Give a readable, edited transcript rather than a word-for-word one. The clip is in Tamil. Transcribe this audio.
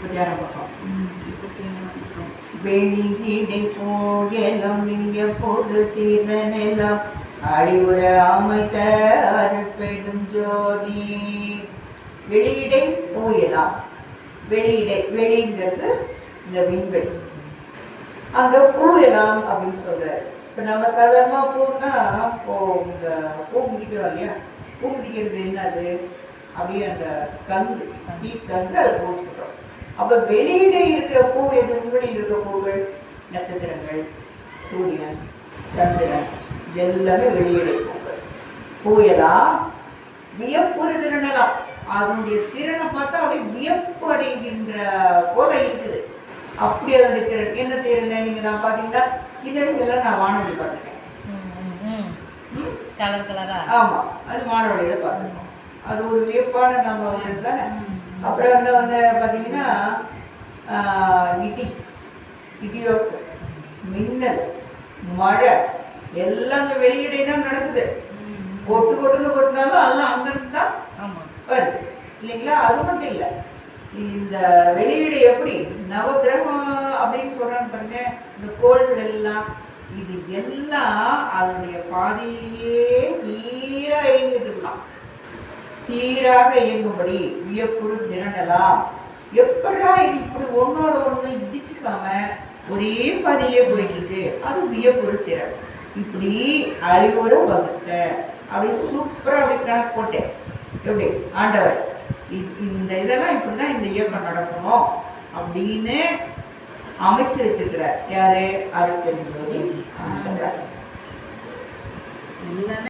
30ஆம் பக்கம். வெளியிடை போயலம் எப்போது தீரனெல்லாம் அழிவுற அமைத்த அருட்பெரும் ஜோதி. வெளியிடை போயலாம். வெளியிடை, வெளிங்கிறது இந்த விண்வெளி. அங்க பூயலாம் அப்படின்னு சொல்றாரு. இப்ப நம்ம சாதாரணமா பூன்னா இந்த பூ மிதிக்கிறோம் இல்லையா? பூ மிதிக்கிறது என்னது? அப்படியே அந்த கங்கு, தீ கங்கு அதை பூ சொல்றோம். அப்ப வெளியிட இருக்கிற பூ எது? விண்வெளியில் இருக்கிற பூக்கள், நட்சத்திரங்கள், சூரியன், சந்திரன், எல்லாமே வெளியிட பூக்கள். பூயலாம் வியப்புற திறனலாம். அதனுடைய திறனை பார்த்தா அப்படியே வியப்பு அடைகின்ற போல இருக்குது. அப்படி அதனுடைய திறன் என்ன திறன்? நீங்க நான் பாத்தீங்கன்னா சின்ன வயசுல நான் வானொலி பார்த்துட்டேன். ஆமா, அது வானொலியில பார்த்துருக்கோம். அது ஒரு வியப்பான நம்ம தானே. அப்புறம் வந்து பார்த்தீங்கன்னா இடியோசை, மின்னல், மழை எல்லாம் அந்த வெளியிடை தான் நடக்குது. கொட்டுன்னு கொட்டினாலும் எல்லாம் அங்கிருந்து தான் வருது இல்லைங்களா? அது மட்டும் இல்லை, இந்த வெளியீடு எப்படி நவகிரகம் அப்படின்னு சொல்றாங்க பாருங்க. இந்த கோள்கள் எல்லாம் இது எல்லாம் அதனுடைய பாதையிலேயே சீராக இயங்கிட்டு இருக்கலாம். சீராக இயங்கும்படி வியப்புறு திரண்டலாம். எப்படா இது இப்படி ஒன்னோட ஒன்று இடிச்சுக்காம ஒரே பாதையிலே போயிட்டு இருக்கு, அது வியப்புறு திறன். இப்படி அழிவோட வகுத்த அப்படி சூப்பரா அப்படி கணக்கு போட்டேன். எப்படி ஆண்டவர் இந்த இதெல்லாம் இப்படிதான் இந்த இயக்கம் நடக்கணும் அப்படின்னு அமைச்சு வச்சிருக்கிறார். யாரு? அருட்பெரும் ஜோதி ஆண்டவர்.